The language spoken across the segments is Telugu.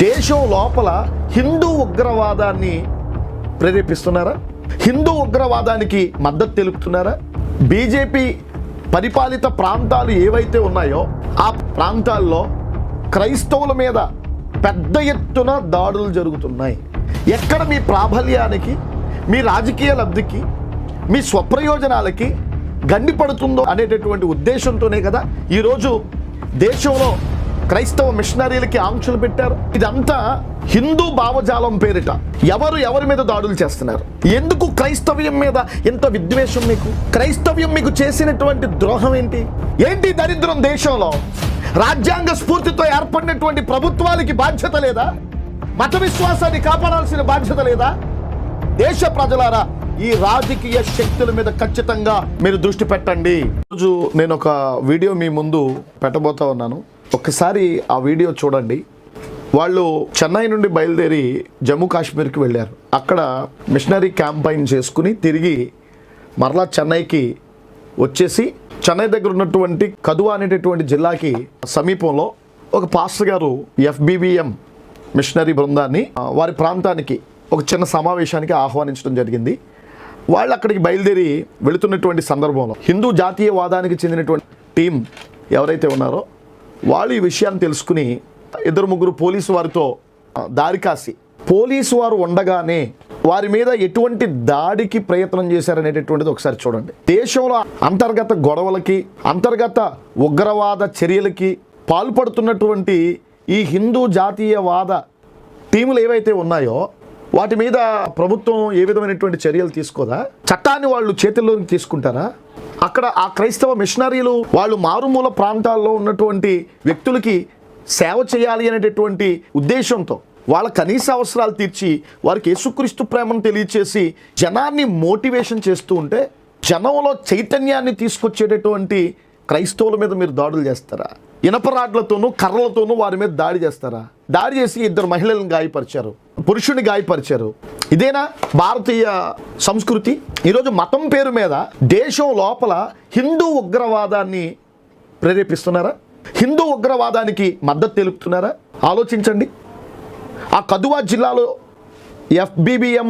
దేశం లోపల హిందూ ఉగ్రవాదాన్ని ప్రేరేపిస్తున్నారా? హిందూ ఉగ్రవాదానికి మద్దతు తెలుపుతున్నారా? బీజేపీ పరిపాలిత ప్రాంతాలు ఏవైతే ఉన్నాయో ఆ ప్రాంతాల్లో క్రైస్తవుల మీద పెద్ద ఎత్తున దాడులు జరుగుతున్నాయి. ఎక్కడ మీ ప్రాబల్యానికి, మీ రాజకీయ లబ్ధికి, మీ స్వప్రయోజనాలకి గండి పడుతుందో అనేటటువంటి ఉద్దేశంతోనే కదా ఈరోజు దేశంలో క్రైస్తవ మిషనరీలకి ఆంక్షలు పెట్టారు. ఇదంతా హిందూ భావజాలం పేరిట ఎవరి మీద దాడులు చేస్తున్నారు? ఎందుకు క్రైస్తవ్యం మీద ఎంత విద్వేషం మీకు? క్రైస్తవ్యం మీకు చేసినటువంటి ద్రోహం ఏంటి దరిద్రం? దేశంలో రాజ్యాంగ స్ఫూర్తితో ఏర్పడినటువంటి ప్రభుత్వాలకి బాధ్యత లేదా? మత విశ్వాసాన్ని కాపాడాల్సిన బాధ్యత లేదా? దేశ ప్రజలారా, ఈ రాజకీయ శక్తుల మీద ఖచ్చితంగా మీరు దృష్టి పెట్టండి. ఈరోజు నేను ఒక వీడియో మీ ముందు పెట్టబోతా ఉన్నాను. ఒక్కసారి ఆ వీడియో చూడండి. వాళ్ళు చెన్నై నుండి బయలుదేరి జమ్మూ కాశ్మీర్కి వెళ్ళారు. అక్కడ మిషనరీ క్యాంపైన్ చేసుకుని తిరిగి మరలా చెన్నైకి వచ్చేసి చెన్నై దగ్గర ఉన్నటువంటి కదువా అనేటటువంటి జిల్లాకి సమీపంలో ఒక పాస్టర్ గారు FBBM మిషనరీ బృందాన్ని వారి ప్రాంతానికి ఒక చిన్న సమావేశానికి ఆహ్వానించడం జరిగింది. వాళ్ళు అక్కడికి బయలుదేరి వెళుతున్నటువంటి సందర్భంలో హిందూ జాతీయవాదానికి చెందినటువంటి టీం ఎవరైతే ఉన్నారో వాళ్ళు ఈ విషయాన్ని తెలుసుకుని 2-3 పోలీసు వారితో దారి కాసి, పోలీసు వారు ఉండగానే వారి మీద ఎటువంటి దాడికి ప్రయత్నం చేశారనేటటువంటిది ఒకసారి చూడండి. దేశంలో అంతర్గత గొడవలకి, అంతర్గత ఉగ్రవాద చర్యలకి పాల్పడుతున్నటువంటి ఈ హిందూ జాతీయవాద టీములు ఏవైతే ఉన్నాయో వాటి మీద ప్రభుత్వం ఏ విధమైనటువంటి చర్యలు తీసుకోదా? చట్టాన్ని వాళ్ళు చేతుల్లోకి తీసుకుంటారా? అక్కడ ఆ క్రైస్తవ మిషనరీలు వాళ్ళు మారుమూల ప్రాంతాల్లో ఉన్నటువంటి వ్యక్తులకి సేవ చేయాలి అనేటటువంటి ఉద్దేశంతో వాళ్ళ కనీస అవసరాలు తీర్చి వారికి యేసుక్రీస్తు ప్రేమను తెలియచేసి జనాన్ని మోటివేషన్ చేస్తూ ఉంటే, జనంలో చైతన్యాన్ని తీసుకొచ్చేటటువంటి క్రైస్తవుల మీద మీరు దాడులు చేస్తారా? ఇనపరాడ్లతోనూ కర్రలతోనూ వారి మీద దాడి చేస్తారా? దాడి చేసి 2 మహిళలను గాయపరిచారు, పురుషుని గాయపరిచారు. ఇదేనా భారతీయ సంస్కృతి? ఈరోజు మతం పేరు మీద దేశం లోపల హిందూ ఉగ్రవాదాన్ని ప్రేరేపిస్తున్నారా? హిందూ ఉగ్రవాదానికి మద్దతు తెలుపుతున్నారా? ఆలోచించండి. ఆ కదువా జిల్లాలో FBBM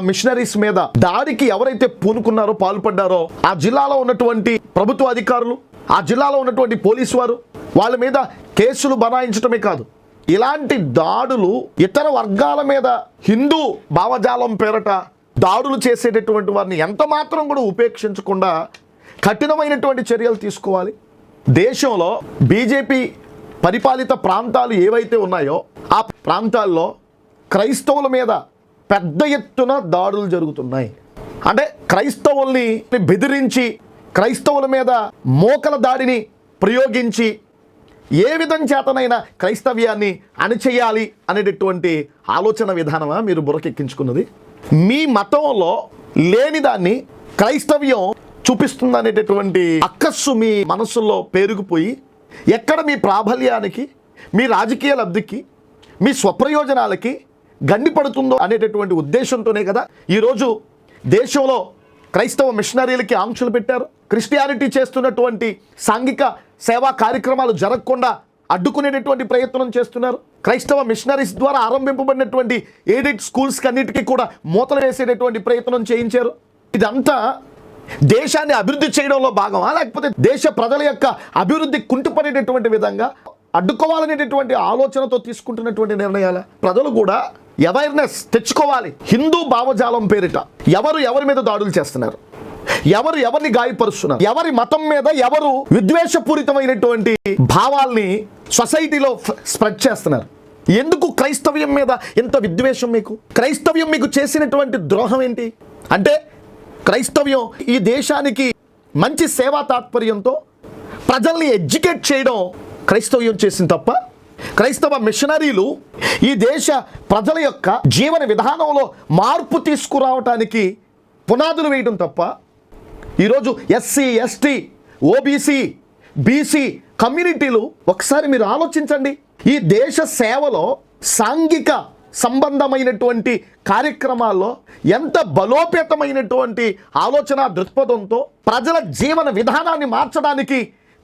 మిషనరీస్ మీద దాడికి ఎవరైతే పూనుకున్నారో, పాల్పడ్డారో ఆ జిల్లాలో ఉన్నటువంటి ప్రభుత్వ అధికారులు, ఆ జిల్లాలో ఉన్నటువంటి పోలీసు వారు వాళ్ళ మీద కేసులు బనాయించడమే కాదు, ఇలాంటి దాడులు ఇతర వర్గాల మీద హిందూ భావజాలం పేరట దాడులు చేసేటటువంటి వారిని ఎంత మాత్రం కూడా ఉపేక్షించకుండా కఠినమైనటువంటి చర్యలు తీసుకోవాలి. దేశంలో బీజేపీ పరిపాలిత ప్రాంతాలు ఏవైతే ఉన్నాయో ఆ ప్రాంతాల్లో క్రైస్తవుల మీద పెద్ద ఎత్తున దాడులు జరుగుతున్నాయి. అంటే క్రైస్తవుల్ని బెదిరించి, క్రైస్తవుల మీద మోకల దాడిని ప్రయోగించి ఏ విధం చేతనైనా క్రైస్తవ్యాన్ని అణిచేయాలి అనేటటువంటి ఆలోచన విధానమా మీరు బుర్రకెక్కించుకున్నది? మీ మతంలో లేని దాన్ని క్రైస్తవ్యం చూపిస్తుంది అనేటటువంటి అక్కస్సు మీ మనస్సులో పేరుకుపోయి, ఎక్కడ మీ ప్రాబల్యానికి, మీ రాజకీయ లబ్ధికి, మీ స్వప్రయోజనాలకి గండి పడుతుందో అనేటటువంటి ఉద్దేశంతోనే కదా ఈరోజు దేశంలో క్రైస్తవ మిషనరీలకి ఆంక్షలు పెట్టారు. క్రిస్టియానిటీ చేస్తున్నటువంటి సాంఘిక సేవా కార్యక్రమాలు జరగకుండా అడ్డుకునేటటువంటి ప్రయత్నం చేస్తున్నారు. క్రైస్తవ మిషనరీస్ ద్వారా ఆరంభింపబడినటువంటి ఎయిడెడ్ స్కూల్స్ అన్నిటికీ కూడా మూతలు వేసేటటువంటి ప్రయత్నం చేయించారు. ఇదంతా దేశాన్ని అభివృద్ధి చేయడంలో భాగమా, లేకపోతే దేశ ప్రజల యొక్క అభివృద్ధి కుంటుపడేటటువంటి విధంగా అడ్డుకోవాలనేటటువంటి ఆలోచనతో తీసుకుంటున్నటువంటి నిర్ణయాల? ప్రజలు కూడా అవేర్నెస్ తెచ్చుకోవాలి. హిందూ భావజాలం పేరిట ఎవరి మీద దాడులు చేస్తున్నారు, ఎవరిని గాయపరుస్తున్నారు, ఎవరి మతం మీద ఎవరు విద్వేషపూరితమైనటువంటి భావాల్ని సొసైటీలో స్ప్రెడ్ చేస్తున్నారు? ఎందుకు క్రైస్తవ్యం మీద ఎంత విద్వేషం మీకు? క్రైస్తవ్యం మీకు చేసినటువంటి ద్రోహం ఏంటి? అంటే క్రైస్తవ్యం ఈ దేశానికి మంచి సేవా తాత్పర్యంతో ప్రజల్ని ఎడ్యుకేట్ చేయడం క్రైస్తవ్యం చేసింది తప్ప, క్రైస్తవ మిషనరీలు ఈ దేశ ప్రజల యొక్క జీవన విధానంలో మార్పు తీసుకురావటానికి పునాదులు వేయడం తప్ప, ఈరోజు SC, ST, OBC, BC కమ్యూనిటీలు ఒకసారి మీరు ఆలోచించండి. ఈ దేశ సేవలో సాంఘిక సంబంధమైనటువంటి కార్యక్రమాల్లో ఎంత బలోపేతమైనటువంటి ఆలోచన దృక్పథంతో ప్రజల జీవన విధానాన్ని మార్చడానికి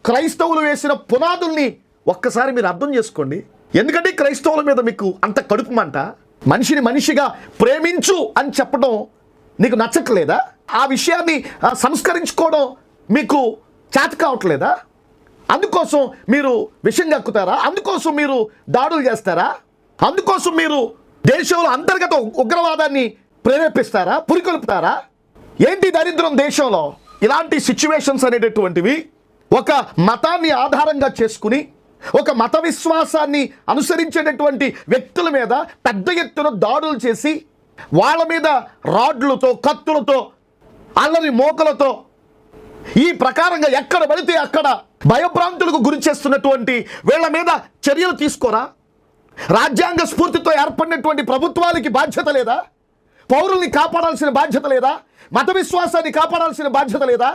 క్రైస్తవులు వేసిన పునాదుల్ని ఒక్కసారి మీరు అర్థం చేసుకోండి. ఎందుకంటే క్రైస్తవుల మీద మీకు అంత కడుపు మంట? మనిషిని మనిషిగా ప్రేమించు అని చెప్పడం నీకు నచ్చట్లేదా? ఆ విషయాన్ని సంస్కరించుకోవడం మీకు చేత కావట్లేదా? అందుకోసం మీరు విషం కక్కుతారా? అందుకోసం మీరు దాడులు చేస్తారా? అందుకోసం మీరు దేశంలో అంతర్గత ఉగ్రవాదాన్ని ప్రేరేపిస్తారా, పురికొల్పుతారా? ఏంటి దరిద్రం దేశంలో? ఇలాంటి సిచ్యువేషన్స్ అనేటటువంటివి ఒక మతాన్ని ఆధారంగా చేసుకుని ఒక మత విశ్వాసాన్ని అనుసరించేటటువంటి వ్యక్తుల మీద పెద్ద ఎత్తున దాడులు చేసి వాళ్ళ మీద రాడ్లతో, కత్తులతో, అల్లరి మోకలతో ఈ ప్రకారంగా ఎక్కడ పడితే అక్కడ భయభ్రాంతులకు గురి చేస్తున్నటువంటి వీళ్ళ మీద చర్యలు తీసుకోరా? రాజ్యాంగ స్ఫూర్తితో ఏర్పడినటువంటి ప్రభుత్వాలకి బాధ్యత లేదా? పౌరుల్ని కాపాడాల్సిన బాధ్యత లేదా? మత విశ్వాసాన్ని కాపాడాల్సిన బాధ్యత లేదా?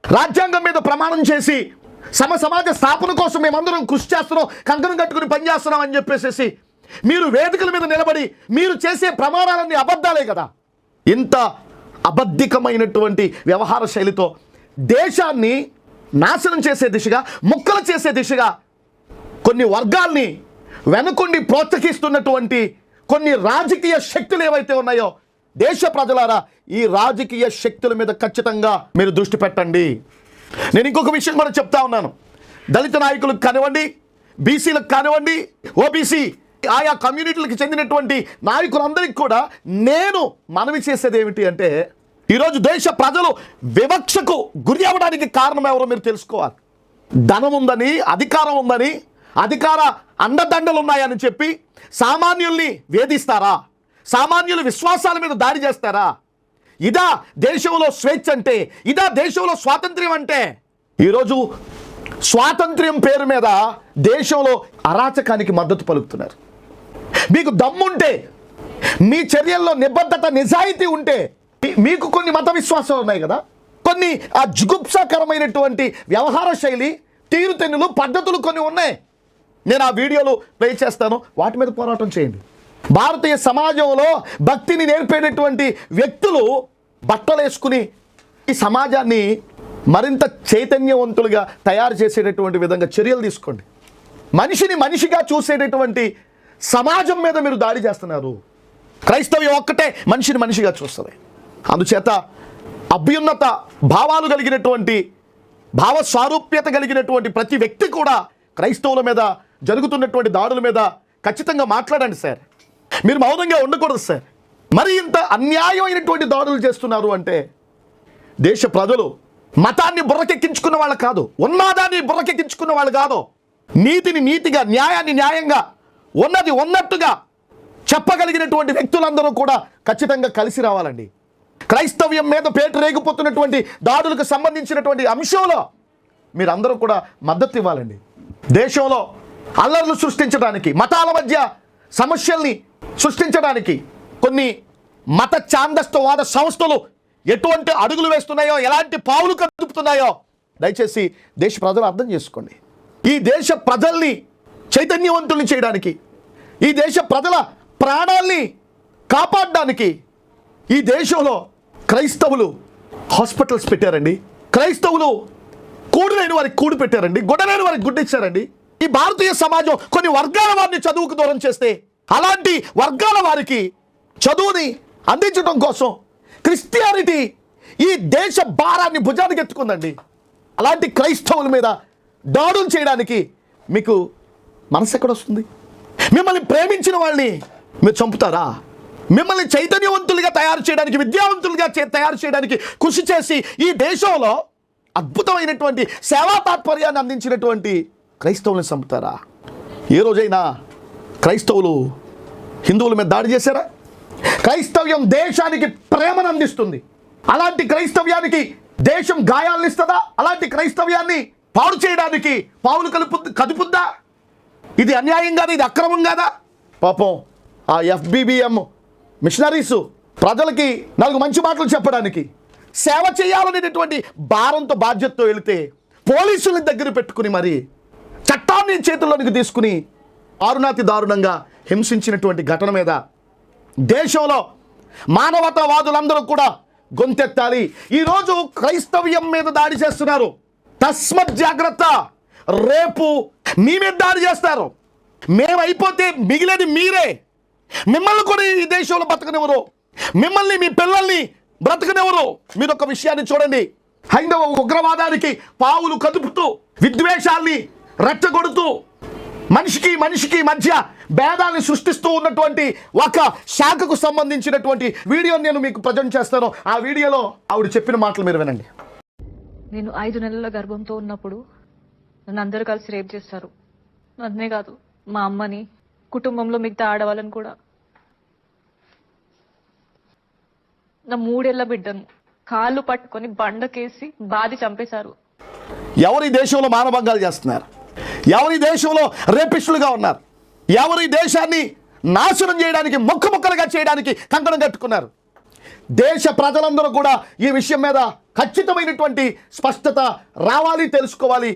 రాజ్యాంగం మీద ప్రమాణం చేసి సమాజ స్థాపన కోసం మేమందరం కృషి చేస్తున్నాం, కంకణం కట్టుకుని పనిచేస్తున్నాం అని చెప్పేసి మీరు వేదికల మీద నిలబడి మీరు చేసే ప్రమాణాలన్నీ అబద్ధాలే కదా. ఇంత అబద్ధికమైనటువంటి వ్యవహార శైలితో దేశాన్ని నాశనం చేసే దిశగా, ముక్కలు చేసే దిశగా కొన్ని వర్గాల్ని వెనుకొండి ప్రోత్సహిస్తున్నటువంటి కొన్ని రాజకీయ శక్తులు ఏవైతే ఉన్నాయో, దేశ ప్రజలారా, ఈ రాజకీయ శక్తుల మీద ఖచ్చితంగా మీరు దృష్టి పెట్టండి. నేను ఇంకొక విషయం కూడా చెప్తా ఉన్నాను. దళిత నాయకులకు కానివ్వండి, బీసీలకు కానివ్వండి, ఓబీసీ ఆయా కమ్యూనిటీలకు చెందినటువంటి నాయకులందరికీ కూడా నేను మనవి చేసేది ఏమిటి అంటే, ఈరోజు దేశ ప్రజలు వివక్షకు గురి అవ్వడానికి కారణం ఎవరో మీరు తెలుసుకోవాలి. ధనం ఉందని, అధికారం ఉందని, అధికార అండదండలు ఉన్నాయని చెప్పి సామాన్యుల్ని వేధిస్తారా? సామాన్యుల విశ్వాసాల మీద దాడి చేస్తారా? ఇదా దేశంలో స్వేచ్ఛ అంటే? ఇదా దేశంలో స్వాతంత్ర్యం అంటే? ఈరోజు స్వాతంత్ర్యం పేరు మీద దేశంలో అరాచకానికి మద్దతు పలుకుతున్నారు. మీకు దమ్ముంటే, మీ చర్యల్లో నిబద్ధత, నిజాయితీ ఉంటే, మీకు కొన్ని మత విశ్వాసాలు ఉన్నాయి కదా, కొన్ని ఆ జుగుప్సాకరమైనటువంటి వ్యవహార శైలి, తీరుతెన్నులు, పద్ధతులు కొన్ని ఉన్నాయి. నేను ఆ వీడియోలు ప్లే చేస్తాను, వాటి మీద పోరాటం చేయండి. భారతీయ సమాజంలో భక్తిని నేర్పేటటువంటి వ్యక్తులు బట్టలు వేసుకుని ఈ సమాజాన్ని మరింత చైతన్యవంతులుగా తయారు చేసేటటువంటి విధంగా చర్యలు తీసుకోండి. మనిషిని మనిషిగా చూసేటటువంటి సమాజం మీద మీరు దాడి చేస్తున్నారు. క్రైస్తవ్యం ఒక్కటే మనిషిని మనిషిగా చూస్తుంది. అందుచేత అభ్యున్నత భావాలు కలిగినటువంటి, భావ స్వారూప్యత కలిగినటువంటి ప్రతి వ్యక్తి కూడా క్రైస్తవుల మీద జరుగుతున్నటువంటి దాడుల మీద ఖచ్చితంగా మాట్లాడండి సార్. మీరు మౌనంగా ఉండకూడదు సార్. మరి ఇంత అన్యాయమైనటువంటి దాడులు చేస్తున్నారు అంటే దేశ ప్రజలు మతాన్ని బుర్రకెక్కించుకున్న వాళ్ళు కాదు, ఉన్మాదాన్ని బుర్రకెక్కించుకున్న వాళ్ళు కాదు. నీతిని నీతిగా, న్యాయాన్ని న్యాయంగా, ఉన్నది ఉన్నట్టుగా చెప్పగలిగినటువంటి వ్యక్తులందరూ కూడా ఖచ్చితంగా కలిసి రావాలండి. క్రైస్తవ్యం మీద పేట రేగిపోతున్నటువంటి దాడులకు సంబంధించినటువంటి అంశంలో మీరందరూ కూడా మద్దతు ఇవ్వాలండి. దేశంలో అల్లర్లు సృష్టించడానికి, మతాల మధ్య సమస్యల్ని సృష్టించడానికి కొన్ని మత ఛాందస్తవాద సంస్థలు ఎటువంటి అడుగులు వేస్తున్నాయో, ఎలాంటి పావులు కదుపుతున్నాయో దయచేసి దేశ ప్రజలు అర్థం చేసుకోండి. ఈ దేశ ప్రజల్ని చైతన్యవంతుల్ని చేయడానికి, ఈ దేశ ప్రజల ప్రాణాల్ని కాపాడడానికి ఈ దేశంలో క్రైస్తవులు హాస్పిటల్స్ పెట్టారండి. క్రైస్తవులు కూడు లేని వారికి కూడు పెట్టారండి, గుడ్డ లేని వారికి గుడ్డ ఇచ్చారండి. ఈ భారతీయ సమాజం కొన్ని వర్గాల వారిని చదువుకు దూరం చేస్తే, అలాంటి వర్గాల వారికి చదువుని అందించడం కోసం క్రిస్టియానిటీ ఈ దేశ భారాన్ని భుజానికి ఎత్తుకుందండి. అలాంటి క్రైస్తవుల మీద దాడులు చేయడానికి మీకు మనసు ఎక్కడొస్తుంది? మిమ్మల్ని ప్రేమించిన వాళ్ళని మీరు చంపుతారా? మిమ్మల్ని చైతన్యవంతులుగా తయారు చేయడానికి, విద్యావంతులుగా తయారు చేయడానికి కృషి చేసి ఈ దేశంలో అద్భుతమైనటువంటి సేవా తాత్పర్యాన్ని అందించినటువంటి క్రైస్తవులను చంపుతారా? ఏ రోజైనా క్రైస్తవులు హిందువుల మీద దాడి చేశారా? క్రైస్తవ్యం దేశానికి ప్రేమను అందిస్తుంది. అలాంటి క్రైస్తవ్యానికి దేశం గాయాలను ఇస్తుందా? అలాంటి క్రైస్తవ్యాన్ని పాడు చేయడానికి పావులు కదుపుద్దా? ఇది అన్యాయం కాదా? ఇది అక్రమం కాదా? పాపం ఆ FBBM మిషనరీస్ ప్రజలకి 4 మంచి మాటలు చెప్పడానికి, సేవ చేయాలనేటటువంటి భారంతో, బాధ్యతతో వెళితే పోలీసులని దగ్గర పెట్టుకుని మరి చట్టాన్ని చేతుల్లోనికి తీసుకుని ఆరునాతి దారుణంగా హింసించినటువంటి ఘటన మీద దేశంలో మానవతావాదులందరూ కూడా గొంతెత్తాలి. ఈరోజు క్రైస్తవ్యం మీద దాడి చేస్తున్నారు. తస్మత్ జాగ్రత్త, రేపు మీ మీద దాడి చేస్తారు. మేమైపోతే మిగిలేది మీరే. మిమ్మల్ని కూడా ఈ దేశంలో బ్రతకనివ్వరు, మిమ్మల్ని మీ పిల్లల్ని బ్రతకనివ్వరు. మీరు ఒక విషయాన్ని చూడండి, హైందవ ఉగ్రవాదానికి పావులు కదుపుతూ, విద్వేషాల్ని రెచ్చగొడుతూ, మనిషికి మధ్య భేదాన్ని సృష్టిస్తూ ఉన్నటువంటి ఒక శాఖకు సంబంధించినటువంటి వీడియోని నేను మీకు ప్రజెంట్ చేస్తాను. ఆ వీడియోలో ఆవిడ చెప్పిన మాటలు మీరు వినండి. నేను 5 నెలల గర్భంతో ఉన్నప్పుడు నన్ను అందరూ కలిసి రేప్ చేస్తారు. నన్నే కాదు, మా అమ్మని, కుటుంబంలో మిగతా ఆడవాళ్ళని కూడా. నా 3 ఏళ్ల బిడ్డను కాళ్ళు పట్టుకొని బండకేసి బాది చంపేశారు. ఎవరి దేశంలో మానభంగాలు చేస్తున్నారు? ఎవరి దేశంలో రేపిస్టులుగా ఉన్నారు? ఎవరి దేశాన్ని నాశనం చేయడానికి, ముక్కలుగా చేయడానికి కంకణం కట్టుకున్నారు? దేశ ప్రజలందరూ కూడా ఈ విషయం మీద ఖచ్చితమైనటువంటి స్పష్టత రావాలి, తెలుసుకోవాలి.